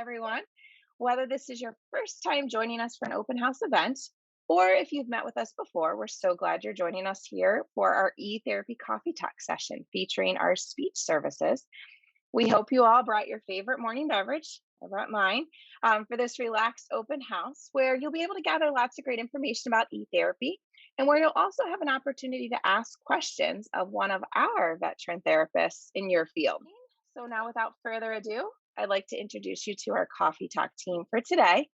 everyone. Whether this is your first time joining us for an open house event, or if you've met with us before, we're so glad you're joining us here for our e-therapy coffee talk session featuring our speech services. We hope you all brought your favorite morning beverage. I brought mine for this relaxed open house where you'll be able to gather lots of great information about e-therapy and where you'll also have an opportunity to ask questions of one of our veteran therapists in your field. So now, without further ado, I'd like to introduce you to our Coffee Talk team for today.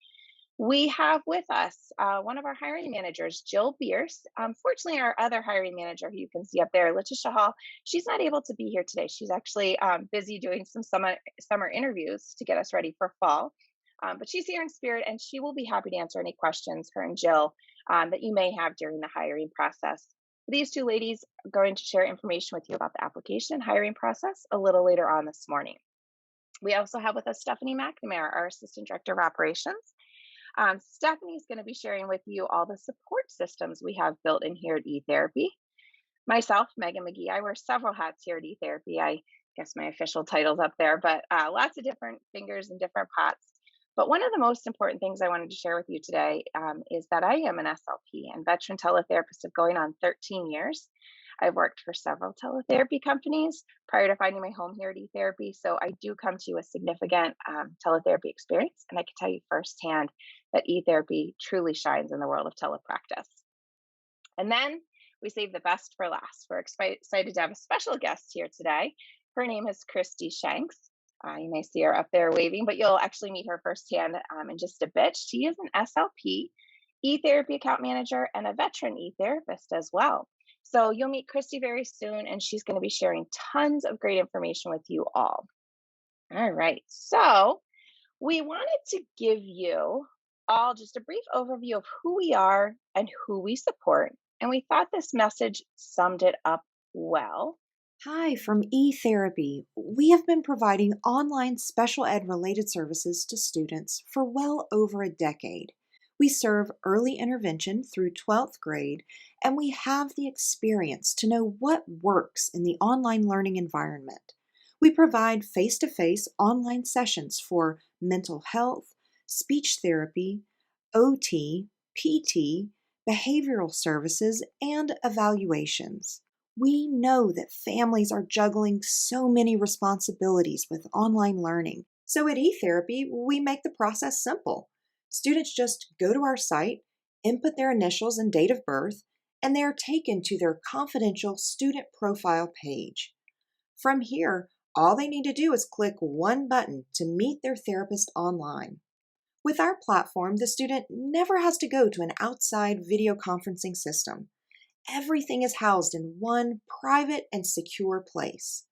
We have with us one of our hiring managers, Jill Bierce. Unfortunately, our other hiring manager, who you can see up there, Letitia Hall, she's not able to be here today. She's actually busy doing some summer interviews to get us ready for fall. But she's here in spirit, and she will be happy to answer any questions, her and Jill, that you may have during the hiring process. These two ladies are going to share information with you about the application and hiring process a little later on this morning. We also have with us Stephanie McNamara, our Assistant Director of Operations. Stephanie is going to be sharing with you all the support systems we have built in here at eTherapy. Myself, Megan McGee, I wear several hats here at eTherapy. I guess my official title's up there, but lots of different fingers and different pots. But one of the most important things I wanted to share with you today is that I am an SLP and veteran teletherapist of going on 13 years. I've worked for several teletherapy companies prior to finding my home here at eTherapy. So I do come to you with significant teletherapy experience. And I can tell you firsthand that eTherapy truly shines in the world of telepractice. And then we save the best for last. We're excited to have a special guest here today. Her name is Christy Shanks. You may see her up there waving, but you'll actually meet her firsthand in just a bit. She is an SLP, eTherapy account manager, and a veteran eTherapist as well. So you'll meet Christy very soon, and she's going to be sharing tons of great information with you all. All right. So we wanted to give you all just a brief overview of who we are and who we support. And we thought this message summed it up well. Hi, from eTherapy. We have been providing online special ed related services to students for well over a decade. We serve early intervention through 12th grade, and we have the experience to know what works in the online learning environment. We provide face to face online sessions for mental health, speech therapy, OT, PT, behavioral services, and evaluations. We know that families are juggling so many responsibilities with online learning. So at eTherapy, we make the process simple. Students just go to our site, input their initials and date of birth, and they are taken to their confidential student profile page. From here, all they need to do is click one button to meet their therapist online. With our platform, the student never has to go to an outside video conferencing system. Everything is housed in one private and secure place.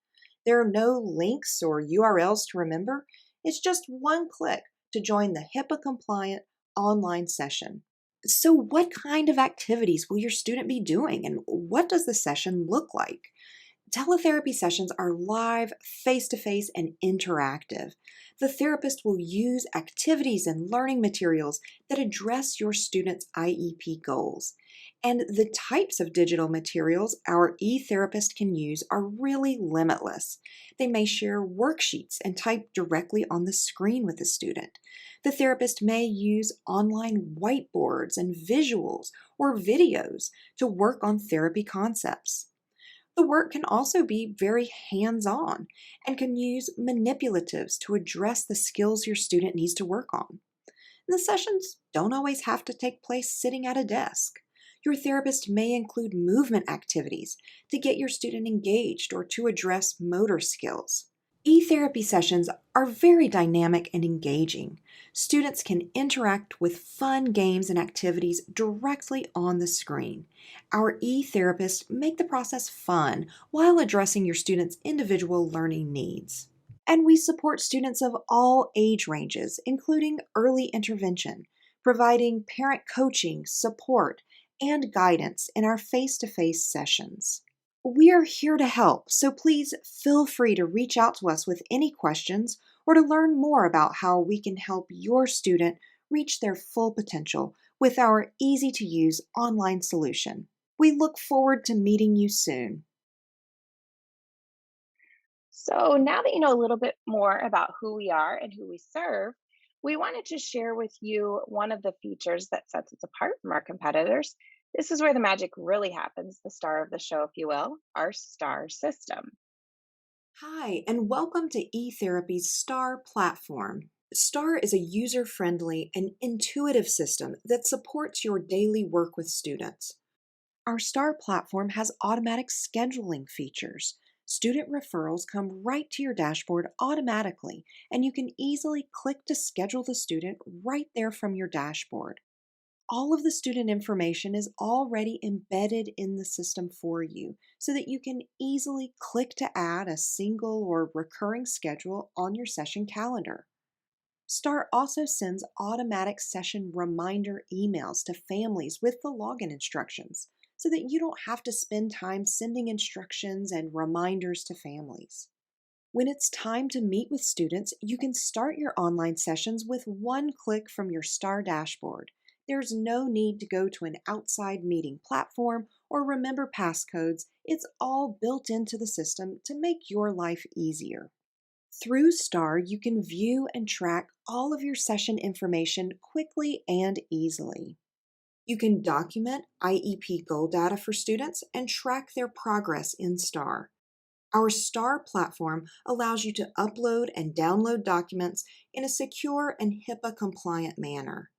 There are no links or URLs to remember. It's just one click to join the HIPAA-compliant online session. So what kind of activities will your student be doing, and what does the session look like? Teletherapy sessions are live, face-to-face, and interactive. The therapist will use activities and learning materials that address your student's IEP goals. And the types of digital materials our e-therapist can use are really limitless. They may share worksheets and type directly on the screen with the student. The therapist may use online whiteboards and visuals or videos to work on therapy concepts. The work can also be very hands-on and can use manipulatives to address the skills your student needs to work on. And the sessions don't always have to take place sitting at a desk. Your therapist may include movement activities to get your student engaged or to address motor skills. E-therapy sessions are very dynamic and engaging. Students can interact with fun games and activities directly on the screen. Our e-therapists make the process fun while addressing your students' individual learning needs. And we support students of all age ranges, including early intervention, providing parent coaching, support, and guidance in our face-to-face sessions. We are here to help, so please feel free to reach out to us with any questions or to learn more about how we can help your student reach their full potential with our easy-to-use online solution. We look forward to meeting you soon. So, now that you know a little bit more about who we are and who we serve, we wanted to share with you one of the features that sets us apart from our competitors. This is where the magic really happens, the star of the show, if you will, our STAR system. Hi, and welcome to eTherapy's STAR platform. STAR is a user friendly and intuitive system that supports your daily work with students. Our STAR platform has automatic scheduling features. Student referrals come right to your dashboard automatically, and you can easily click to schedule the student right there from your dashboard. All of the student information is already embedded in the system for you so that you can easily click to add a single or recurring schedule on your session calendar. STAR also sends automatic session reminder emails to families with the login instructions so that you don't have to spend time sending instructions and reminders to families. When it's time to meet with students, you can start your online sessions with one click from your STAR dashboard. There's no need to go to an outside meeting platform or remember passcodes. It's all built into the system to make your life easier. Through STAR, you can view and track all of your session information quickly and easily. You can document IEP goal data for students and track their progress in STAR. Our STAR platform allows you to upload and download documents in a secure and HIPAA compliant manner.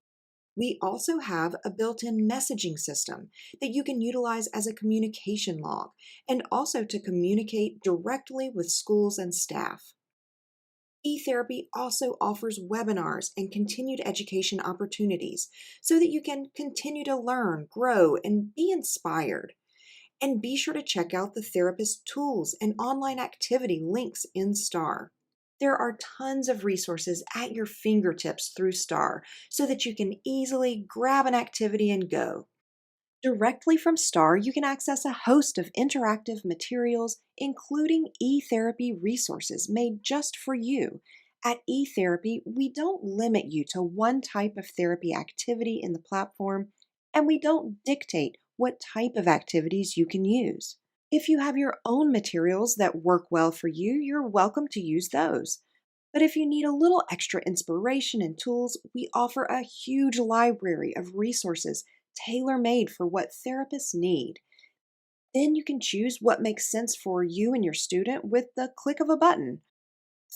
We also have a built in messaging system that you can utilize as a communication log and also to communicate directly with schools and staff. eTherapy also offers webinars and continued education opportunities so that you can continue to learn, grow, and be inspired. And be sure to check out the therapist tools and online activity links in STAR. There are tons of resources at your fingertips through STAR so that you can easily grab an activity and go. Directly from STAR, you can access a host of interactive materials, including e-therapy resources made just for you. At eTherapy, we don't limit you to one type of therapy activity in the platform, and we don't dictate what type of activities you can use. If you have your own materials that work well for you, you're welcome to use those. But if you need a little extra inspiration and tools, we offer a huge library of resources tailor made for what therapists need. Then you can choose what makes sense for you and your student with the click of a button.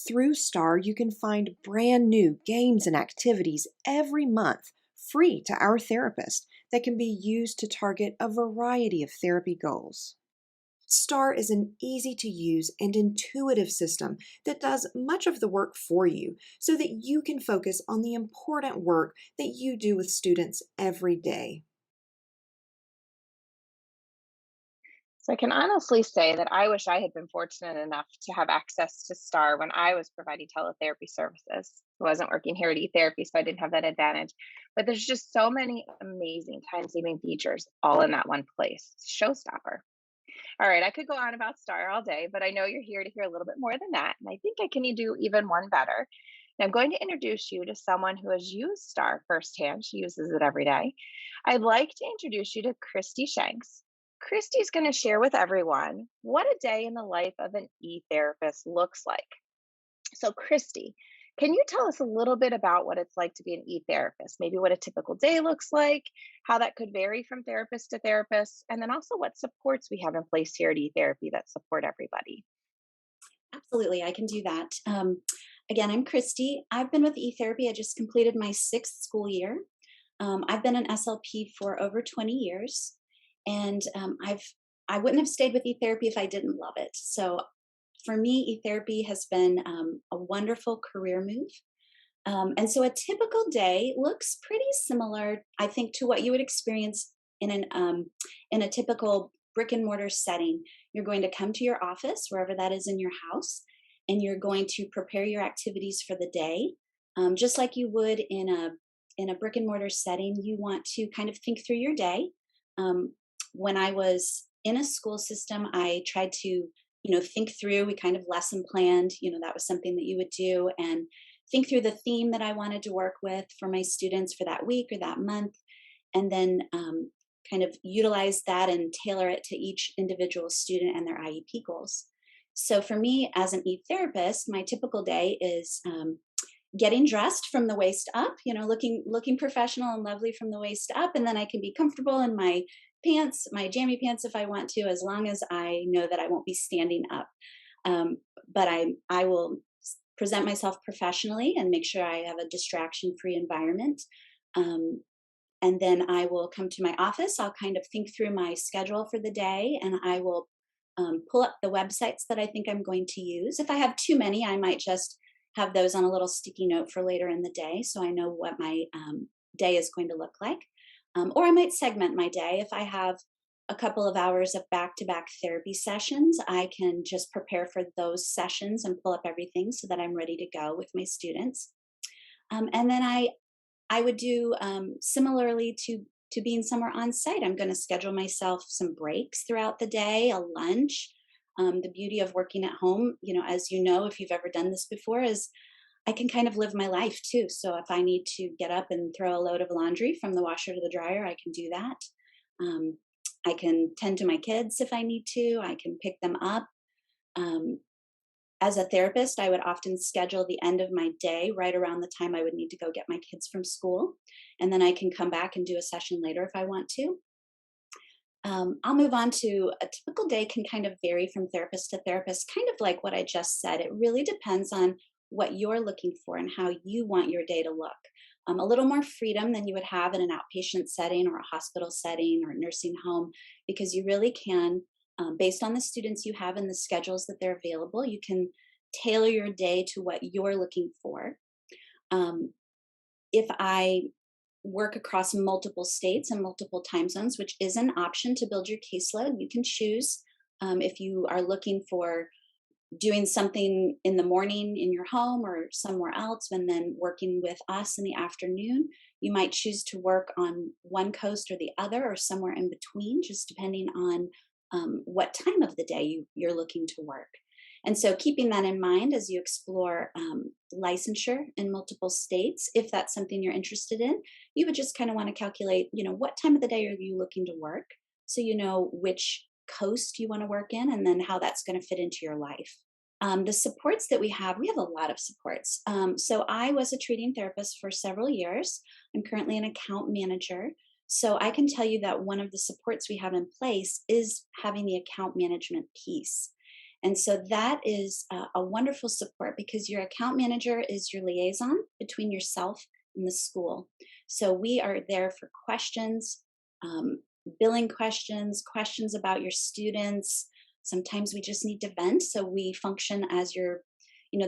Through STAR, you can find brand new games and activities every month, free to our therapist, that can be used to target a variety of therapy goals. STAR is an easy to use and intuitive system that does much of the work for you so that you can focus on the important work that you do with students every day. So, I can honestly say that I wish I had been fortunate enough to have access to STAR when I was providing teletherapy services. I wasn't working here at eTherapy, so I didn't have that advantage. But there's just so many amazing time saving features all in that one place. It's a showstopper. All right, I could go on about STAR all day, but I know you're here to hear a little bit more than that. And I think I can do even one better. And I'm going to introduce you to someone who has used STAR firsthand. She uses it every day. I'd like to introduce you to Christy Shanks. Christy's going to share with everyone what a day in the life of an e therapist looks like. So, Christy, can you tell us a little bit about what it's like to be an e therapist? Maybe what a typical day looks like, how that could vary from therapist to therapist, and then also what supports we have in place here at e therapy that support everybody. Absolutely, I can do that. Again, I'm Christy. I've been with eTherapy. I just completed my sixth school year. I've been an SLP for over 20 years, and I wouldn't have stayed with eTherapy if I didn't love it. So for me, eTherapy has been a wonderful career move. And so a typical day looks pretty similar, I think, to what you would experience in a typical brick and mortar setting. You're going to come to your office, wherever that is in your house, and you're going to prepare your activities for the day, just like you would in a brick and mortar setting. You want to kind of think through your day. When I was in a school system, I tried to think through. We kind of lesson planned. That was something that you would do, and think through the theme that I wanted to work with for my students for that week or that month, and then kind of utilize that and tailor it to each individual student and their IEP goals. So for me as an e-therapist, my typical day is getting dressed from the waist up, looking professional and lovely from the waist up, and then I can be comfortable in my pants, my jammy pants if I want to, as long as I know that I won't be standing up. But I will present myself professionally and make sure I have a distraction-free environment. Um, and then I will come to my office. I'll kind of think through my schedule for the day, and I will pull up the websites that I think I'm going to use. If I have too many, I might just have those on a little sticky note for later in the day so I know what my day is going to look like. Or I might segment my day. If I have a couple of hours of back to back therapy sessions, I can just prepare for those sessions and pull up everything so that I'm ready to go with my students. And then I would do similarly to being somewhere on site. I'm going to schedule myself some breaks throughout the day, a lunch. The beauty of working at home, as you know, if you've ever done this before, is I can kind of live my life too. So if I need to get up and throw a load of laundry from the washer to the dryer, I can do that. Um, I can tend to my kids if I need to. I can pick them up. Um, as a therapist, I would often schedule the end of my day right around the time I would need to go get my kids from school. And then I can come back and do a session later if I want to. I'll move on to a typical day can kind of vary from therapist to therapist, kind of like what I just said. It really depends on what you're looking for and how you want your day to look. A little more freedom than you would have in an outpatient setting or a hospital setting or a nursing home, because you really can, based on the students you have and the schedules that they're available, you can tailor your day to what you're looking for. Um, if I work across multiple states and multiple time zones, which is an option to build your caseload. You can choose if you are looking for doing something in the morning in your home or somewhere else, and then working with us in the afternoon. You might choose to work on one coast or the other, or somewhere in between, just depending on what time of the day you're looking to work. And so, keeping that in mind as you explore licensure in multiple states, if that's something you're interested in, you would just kind of want to calculate, what time of the day are you looking to work, so you know which coast you want to work in, and then how that's going to fit into your life. The supports that we have a lot of supports. So I was a treating therapist for several years. I'm currently an account manager. So I can tell you that one of the supports we have in place is having the account management piece. And so that is a wonderful support because your account manager is your liaison between yourself and the school. So we are there for questions, um, billing questions, questions about your students. Sometimes we just need to vent, so we function as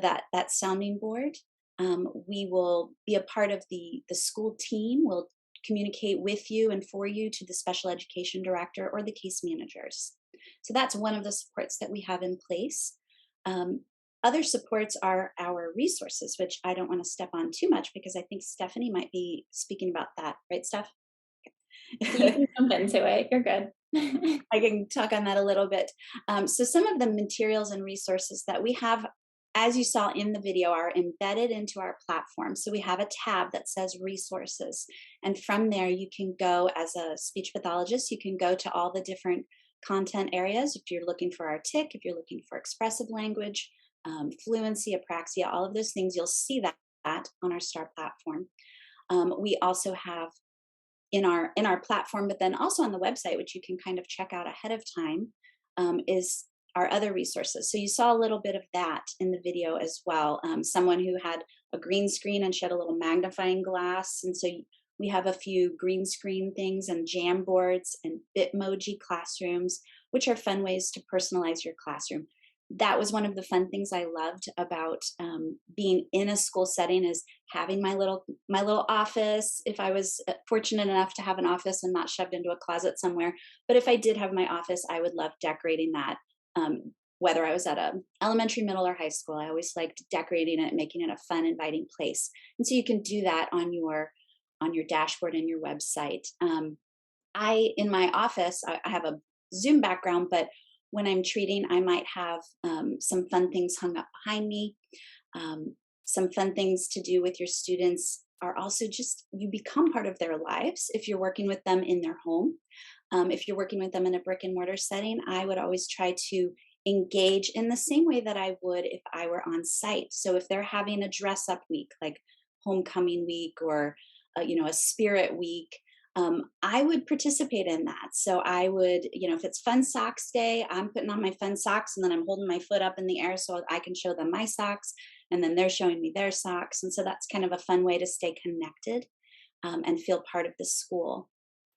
that sounding board. We will be a part of the school team. We'll communicate with you and for you to the special education director or the case managers. So that's one of the supports that we have in place. Um, Other supports are our resources, which I don't want to step on too much because I think Stephanie might be speaking about that, right, Steph? You can jump into it. You're good. I can talk on that a little bit. So some of the materials and resources that we have, as you saw in the video, are embedded into our platform. So we have a tab that says resources. And from there, you can go as a speech pathologist, you can go to all the different content areas. If you're looking for artic, if you're looking for expressive language, fluency, apraxia, all of those things, you'll see that on our STAR platform. We also have in our platform, but then also on the website, which you can kind of check out ahead of time, is our other resources. So you saw a little bit of that in the video as well. Someone who had a green screen and she had a little magnifying glass, and so we have a few green screen things and jam boards and Bitmoji classrooms, which are fun ways to personalize your classroom. That was one of the fun things I loved about being in a school setting, is having my little office. If I was fortunate enough to have an office and not shoved into a closet somewhere, but if I did have my office, I would love decorating that. Whether I was at a elementary, middle, or high school, I always liked decorating it, making it a fun, inviting place. And so you can do that on your dashboard and your website. In my office, I have a Zoom background, but when I'm treating, I might have some fun things hung up behind me. Some fun things to do with your students are also just you become part of their lives if you're working with them in their home. If you're working with them in a brick and mortar setting, I would always try to engage in the same way that I would if I were on site. So if they're having a dress up week, like homecoming week or a spirit week, I would participate in that. So I would, if it's fun socks day, I'm putting on my fun socks and then I'm holding my foot up in the air so I can show them my socks, and then they're showing me their socks. And so that's kind of a fun way to stay connected, and feel part of the school.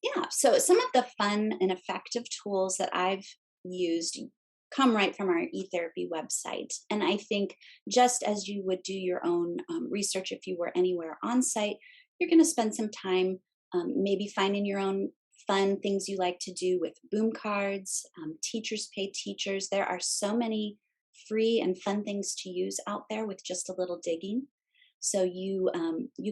Yeah. So some of the fun and effective tools that I've used come right from our eTherapy website. And I think just as you would do your own research if you were anywhere on site, you're going to spend some time maybe finding your own fun things you like to do with boom cards, teachers pay teachers. There are so many free and fun things to use out there with just a little digging. So you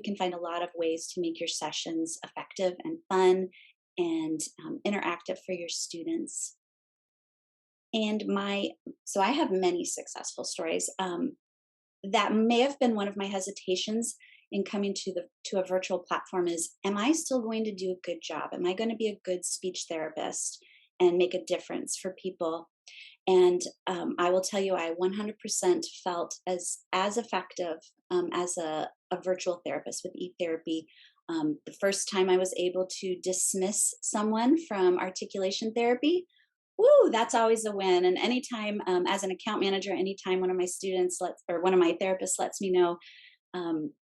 can find a lot of ways to make your sessions effective and fun and interactive for your students. And so I have many successful stories. That may have been one of my hesitations in coming to a virtual platform is, am I still going to do a good job? Am I going to be a good speech therapist and make a difference for people? And I will tell you, I 100% felt as effective as a virtual therapist with eTherapy. The first time I was able to dismiss someone from articulation therapy, woo, that's always a win. And anytime, as an account manager, anytime one of my students or one of my therapists lets me know um,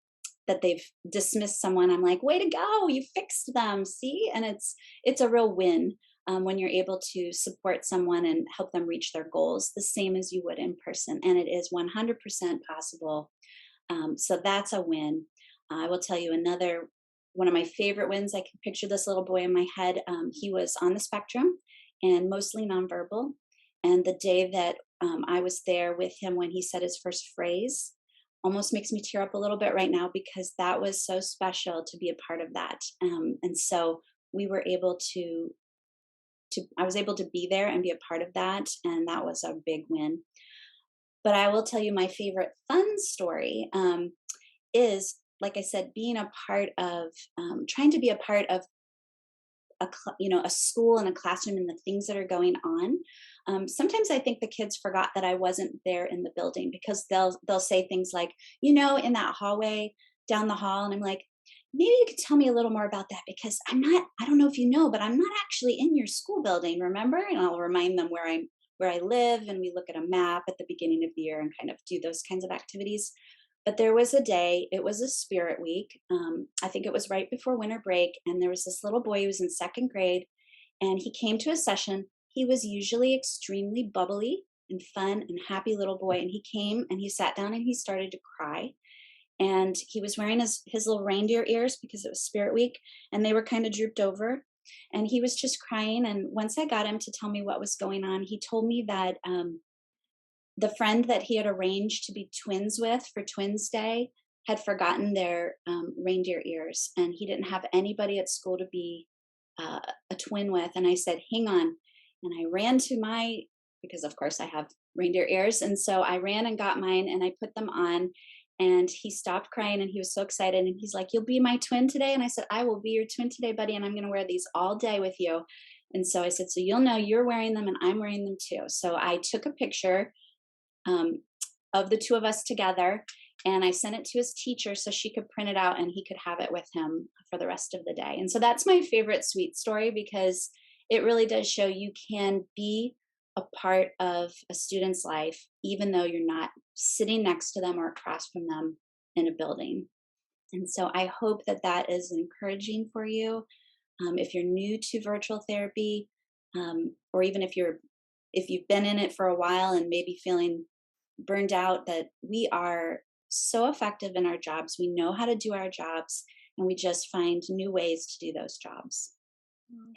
that they've dismissed someone, I'm like, way to go, you fixed them. See, and it's a real win when you're able to support someone and help them reach their goals the same as you would in person, and it is 100% possible. So that's a win. I will tell you another one of my favorite wins. I can picture this little boy in my head. He was on the spectrum and mostly nonverbal. And the day that I was there with him when he said his first phrase almost makes me tear up a little bit right now because that was so special to be a part of that. And so we were able to I was able to be there and be a part of that, and that was a big win. But I will tell you my favorite fun story is, like I said, being a part of trying to be a part of a school and a classroom and the things that are going on. Sometimes I think the kids forgot that I wasn't there in the building because they'll say things like, in that hallway down the hall, and I'm like, maybe you could tell me a little more about that because I don't know if you know, but I'm not actually in your school building, remember? And I'll remind them where I live, and we look at a map at the beginning of the year and kind of do those kinds of activities. But there was a day, it was a spirit week. I think it was right before winter break. And there was this little boy who was in second grade, and he came to a session. He was usually extremely bubbly and fun and happy little boy. And he came and he sat down and he started to cry. And he was wearing his little reindeer ears because it was spirit week, and they were kind of drooped over. And he was just crying. And once I got him to tell me what was going on, he told me that the friend that he had arranged to be twins with for Twins Day had forgotten their reindeer ears, and he didn't have anybody at school to be a twin with. And I said, hang on. And I ran because of course I have reindeer ears. And so I ran and got mine and I put them on, and he stopped crying and he was so excited. And he's like, you'll be my twin today? And I said, I will be your twin today, buddy. And I'm going to wear these all day with you. And so I said, so you'll know you're wearing them and I'm wearing them too. So I took a picture of the two of us together, and I sent it to his teacher so she could print it out and he could have it with him for the rest of the day. And so that's my favorite sweet story because it really does show you can be a part of a student's life even though you're not sitting next to them or across from them in a building. And so I hope that that is encouraging for you. If you're new to virtual therapy, or even if you've been in it for a while and maybe feeling burned out, that we are so effective in our jobs. We know how to do our jobs, and we just find new ways to do those jobs.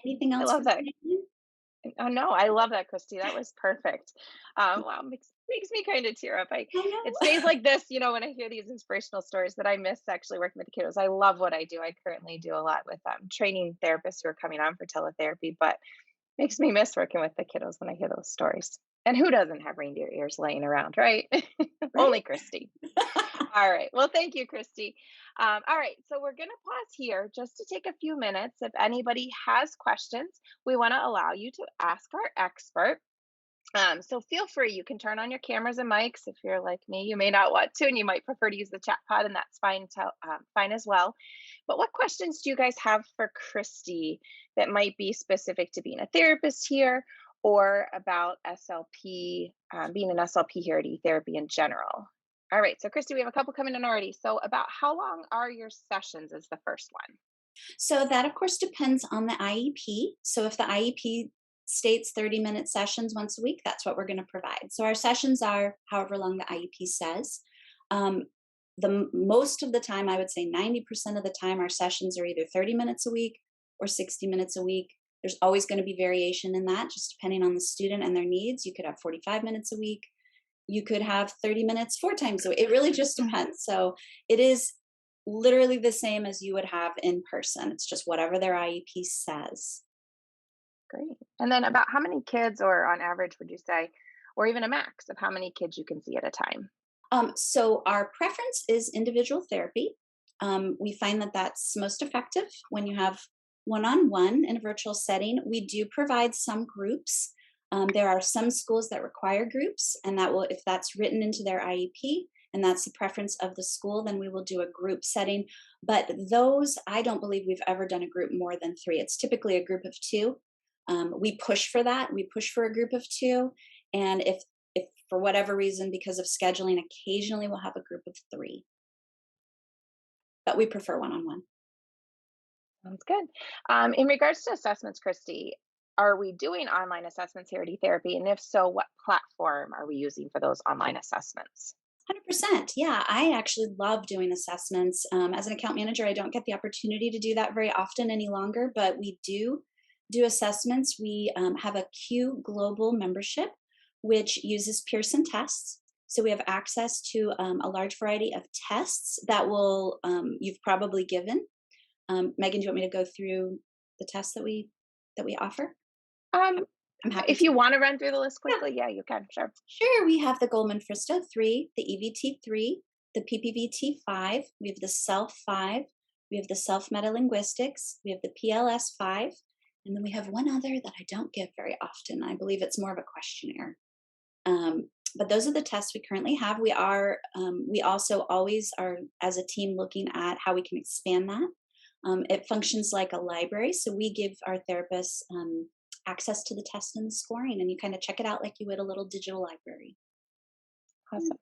Anything I else? love that. Oh no, I love that, Christy. That was perfect. Wow, makes me kind of tear up. I It's know. days like this, when I hear these inspirational stories that I miss actually working with the kiddos. I love what I do. I currently do a lot with training therapists who are coming on for teletherapy, but makes me miss working with the kiddos when I hear those stories. And who doesn't have reindeer ears laying around, right? Right? Only Christy. All right. Well, thank you, Christy. All right. So we're going to pause here just to take a few minutes. If anybody has questions, we want to allow you to ask our expert. So feel free. You can turn on your cameras and mics. If you're like me, you may not want to, and you might prefer to use the chat pod, and that's fine, fine as well. But what questions do you guys have for Christy that might be specific to being a therapist here, or about SLP, being an SLP here at eTherapy in general? All right. So Christy, we have a couple coming in already. So about how long are your sessions? Is the first one. So that of course depends on the IEP. So if the IEP states 30-minute sessions once a week, that's what we're going to provide. So our sessions are however long the IEP says. Um, most of the time, I would say 90% of the time, our sessions are either 30 minutes a week or 60 minutes a week. There's always going to be variation in that, just depending on the student and their needs. You could have 45 minutes a week. You could have 30 minutes 4 times a week. It really just depends. So it is literally the same as you would have in person. It's just whatever their IEP says. Great. And then about how many kids, or on average, would you say, or even a max of how many kids you can see at a time? So our preference is individual therapy. We find that that's most effective when you have one-on-one in a virtual setting. We do provide some groups. There are some schools that require groups, and that will, if that's written into their IEP, and that's the preference of the school, then we will do a group setting. But those, I don't believe we've ever done a group more than 3. It's typically a group of 2. We push for that. We push for a group of 2, and if for whatever reason, because of scheduling, occasionally we'll have a group of 3. But we prefer one-on-one. Sounds good. In regards to assessments, Christy, are we doing online assessments here at eTherapy? And if so, what platform are we using for those online assessments? 100%. Yeah, I actually love doing assessments. As an account manager, I don't get the opportunity to do that very often any longer, but we do assessments. We have a Q Global membership, which uses Pearson tests. So we have access to a large variety of tests that will you've probably given. Megan, do you want me to go through the tests that we offer? Um, I'm happy if to. you want to run through the list Yeah, quickly, yeah, you can. Sure. sure. We have the Goldman Fristo 3, the EVT 3, the PPVT 5. We have the Self 5. We have the Self Metalinguistics. We have the PLS 5. And then we have one other that I don't give very often. I believe it's more of a questionnaire. But those are the tests we currently have. We also always are, as a team, looking at how we can expand that. It functions like a library, so we give our therapists access to the test and the scoring, and you kind of check it out like you would a little digital library. Awesome.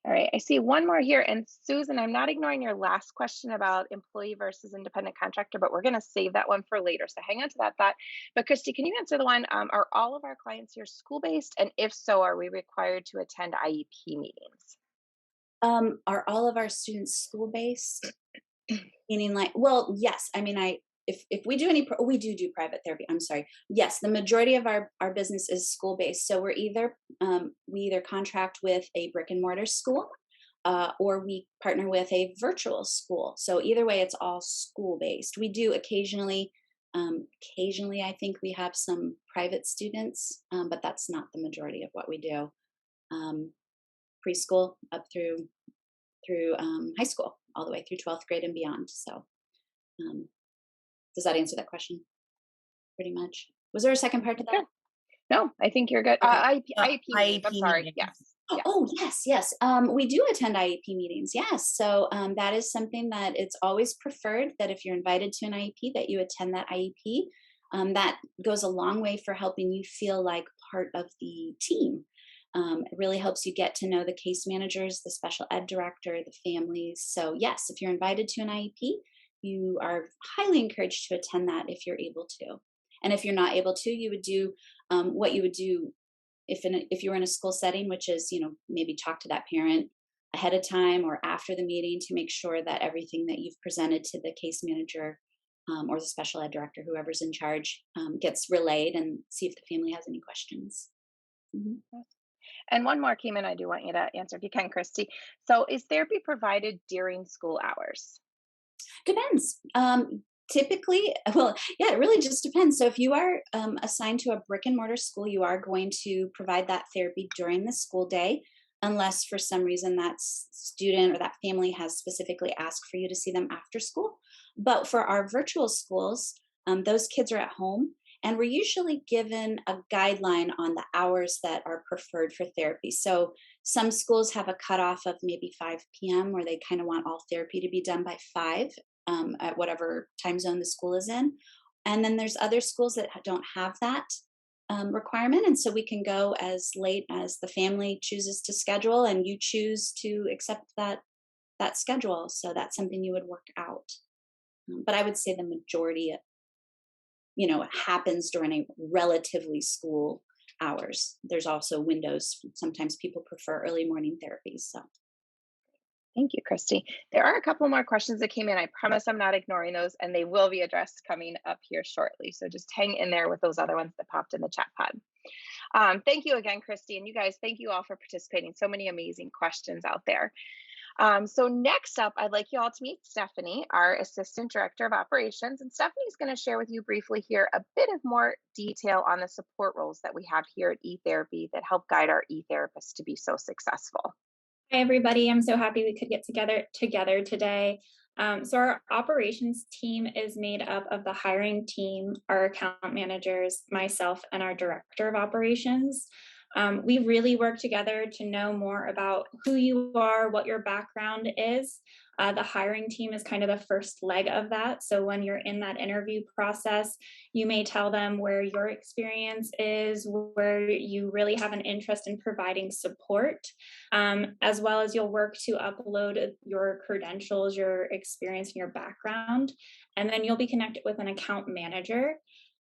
All right. I see one more here. And Susan, I'm not ignoring your last question about employee versus independent contractor, but we're going to save that one for later. So hang on to that thought. But Christy, can you answer the one? Are all of our clients here school based? And if so, are we required to attend IEP meetings? Are all of our students school based? Meaning, like, well, yes. I mean, if we do we do private therapy. I'm sorry. Yes, the majority of our business is school based. So we either contract with a brick and mortar school, or we partner with a virtual school. So either way, it's all school based. We do occasionally, I think we have some private students, but that's not the majority of what we do. Um, Preschool up through high school, all the way through 12th grade and beyond. So, um, does that answer that question? Pretty much. Was there a second part to Okay. that? No, I think you're good. Okay. IEP meetings. I'm IEP sorry. meetings. Yes. Oh, Yeah. oh, yes, yes. We do attend IEP meetings. Yes. So that is something that it's always preferred that if you're invited to an IEP, that you attend that IEP. That goes a long way for helping you feel like part of the team. It really helps you get to know the case managers, the special ed director, the families. So yes, if you're invited to an IEP, you are highly encouraged to attend that if you're able to. And if you're not able to, you would do what you would do if you were in a school setting, which is, maybe talk to that parent ahead of time or after the meeting to make sure that everything that you've presented to the case manager, or the special ed director, whoever's in charge, gets relayed, and see if the family has any questions. Mhm. And one more came in. I do want you to answer if you can, Christy. So is therapy provided during school hours? Depends. Typically, well, yeah, it really just depends. So if you are assigned to a brick and mortar school, you are going to provide that therapy during the school day, unless for some reason that student or that family has specifically asked for you to see them after school. But for our virtual schools, those kids are at home, And we're usually given a guideline on the hours that are preferred for therapy. So some schools have a cutoff of maybe 5 p.m. where they kind of want all therapy to be done by 5 at whatever time zone the school is in. And then there's other schools that don't have that requirement. And so we can go as late as the family chooses to schedule, and you choose to accept that schedule. So that's something you would work out. But I would say the majority, happens during a relatively school hours. There's also windows. Sometimes people prefer early morning therapies. So Thank you, Christy. There are a couple more questions that came in. I promise I'm not ignoring those, and they will be addressed coming up here shortly. So just hang in there with those other ones that popped in the chat pod. Thank you again, Christy. And you guys, thank you all for participating. So many amazing questions out there. So next up, I'd like you all to meet Stephanie, our Assistant Director of Operations. And Stephanie's going to share with you briefly here a bit of more detail on the support roles that we have here at eTherapy that help guide our eTherapists to be so successful. Hi, everybody. I'm so happy we could get together today. So our operations team is made up of the hiring team, our account managers, myself, and our director of operations. We really work together to know more about who you are, what your background is. The hiring team is kind of the first leg of that. So when you're in that interview process, you may tell them where your experience is, where you really have an interest in providing support, as well as you'll work to upload your credentials, your experience, and your background. And then you'll be connected with an account manager.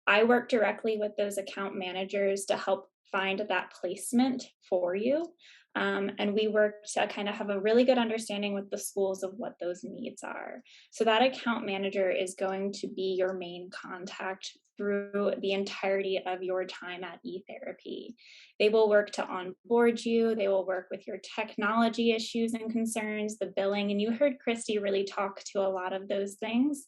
I work directly with those account managers to help find that placement for you. And we work to kind of have a really good understanding with the schools of what those needs are. So that account manager is going to be your main contact through the entirety of your time at eTherapy. They will work to onboard you. They will work with your technology issues and concerns, the billing. And you heard Christy really talk to a lot of those things.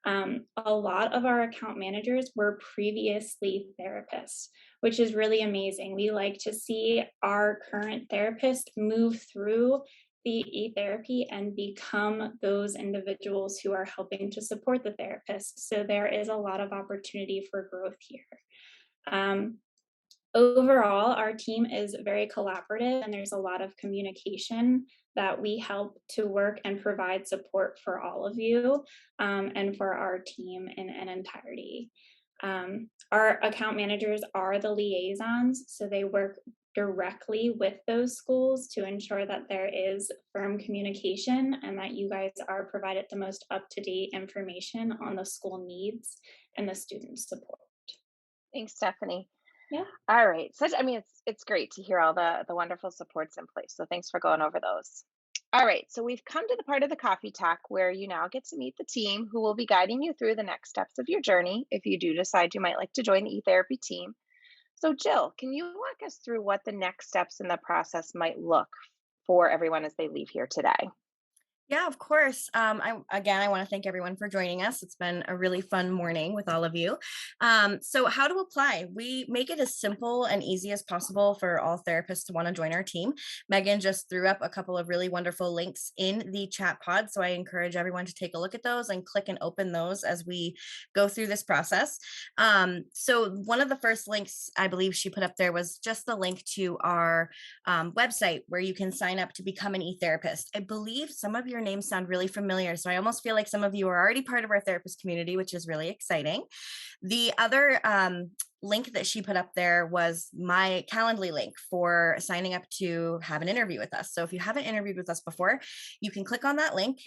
A lot of our account managers were previously therapists, which is really amazing. We like to see our current therapist move through the eTherapy and become those individuals who are helping to support the therapist. So there is a lot of opportunity for growth here. Overall, our team is very collaborative, and there's a lot of communication that we help to work and provide support for all of you, and for our team in an entirety. Our account managers are the liaisons, so they work directly with those schools to ensure that there is firm communication and that you guys are provided the most up-to-date information on the school needs and the student support. Thanks, Stephanie. Yeah. All right. It's great to hear all the wonderful supports in place. So thanks for going over those. All right. So we've come to the part of the coffee talk where you now get to meet the team who will be guiding you through the next steps of your journey if you do decide you might like to join the eTherapy team. So Jill, can you walk us through what the next steps in the process might look for everyone as they leave here today? Yeah, of course. I want to thank everyone for joining us. It's been a really fun morning with all of you. So how to apply? We make it as simple and easy as possible for all therapists to want to join our team. Megan just threw up a couple of really wonderful links in the chat pod. So I encourage everyone to take a look at those and click and open those as we go through this process. So one of the first links I believe she put up there was just the link to our website where you can sign up to become an eTherapist. I believe some of your names sound really familiar. So I almost feel like some of you are already part of our therapist community, which is really exciting. The other link that she put up there was my Calendly link for signing up to have an interview with us. So if you haven't interviewed with us before, you can click on that link.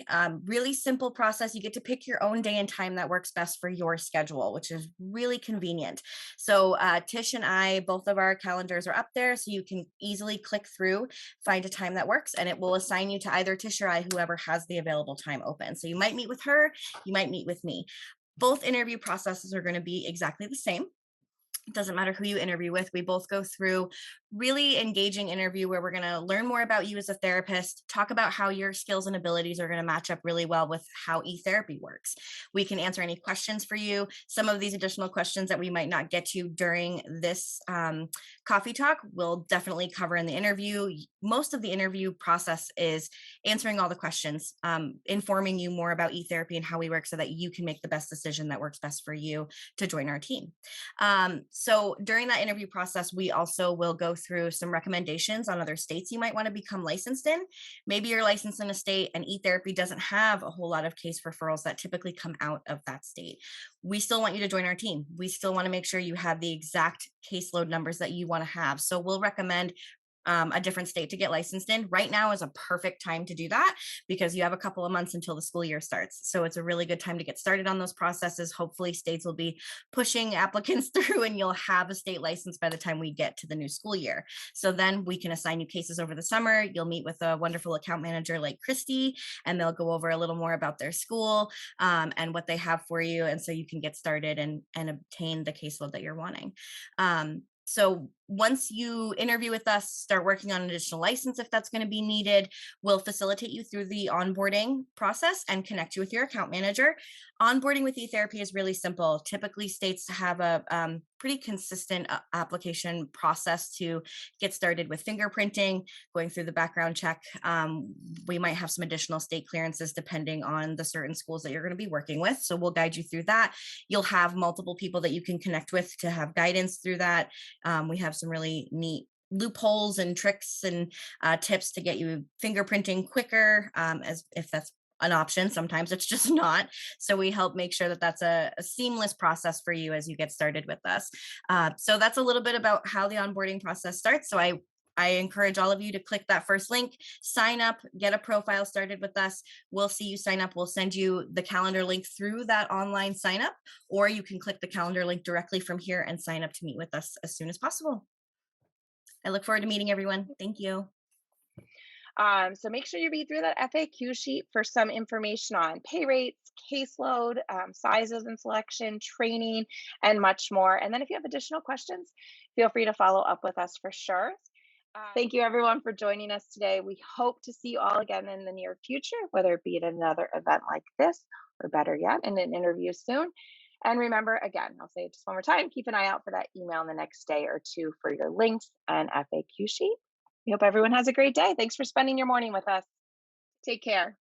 Really simple process. You get to pick your own day and time that works best for your schedule, which is really convenient. So Tish and I, both of our calendars are up there, so you can easily click through, find a time that works, and it will assign you to either Tish or I, whoever has the available time open. So you might meet with her, you might meet with me. Both interview processes are going to be exactly the same. It doesn't matter who you interview with. We both go through really engaging interview where we're going to learn more about you as a therapist, talk about how your skills and abilities are going to match up really well with how e-therapy works. We can answer any questions for you. Some of these additional questions that we might not get to during this coffee talk, we'll definitely cover in the interview. Most of the interview process is answering all the questions, informing you more about e-therapy and how we work so that you can make the best decision that works best for you to join our team. So during that interview process, we also will go through some recommendations on other states you might want to become licensed in. Maybe you're licensed in a state and e-therapy doesn't have a whole lot of case referrals that typically come out of that state. We still want you to join our team. We still want to make sure you have the exact caseload numbers that you want to have. So we'll recommend a different state to get licensed in. Right now is a perfect time to do that because you have a couple of months until the school year starts. So it's a really good time to get started on those processes. Hopefully states will be pushing applicants through and you'll have a state license by the time we get to the new school year. So then we can assign you cases over the summer. You'll meet with a wonderful account manager like Christy, and they'll go over a little more about their school and what they have for you. And so you can get started and obtain the caseload that you're wanting. So once you interview with us, start working on an additional license if that's going to be needed, we'll facilitate you through the onboarding process and connect you with your account manager. Onboarding with eTherapy is really simple. Typically, states have a pretty consistent application process to get started with fingerprinting, going through the background check. We might have some additional state clearances depending on the certain schools that you're going to be working with. So we'll guide you through that. You'll have multiple people that you can connect with to have guidance through that. We have some really neat loopholes and tricks and tips to get you fingerprinting quicker, as if that's an option. Sometimes it's just not. So we help make sure that that's a seamless process for you as you get started with us. So that's a little bit about how the onboarding process starts. So I encourage all of you to click that first link, sign up, get a profile started with us. We'll see you sign up. We'll send you the calendar link through that online sign up, or you can click the calendar link directly from here and sign up to meet with us as soon as possible. I look forward to meeting everyone. Thank you. So make sure you read through that FAQ sheet for some information on pay rates, caseload, sizes and selection, training, and much more. And then if you have additional questions, feel free to follow up with us for sure. Thank you everyone for joining us today. We hope to see you all again in the near future, whether it be at another event like this, or better yet, in an interview soon. And remember, again, I'll say it just one more time, keep an eye out for that email in the next day or two for your links and FAQ sheet. We hope everyone has a great day. Thanks for spending your morning with us. Take care.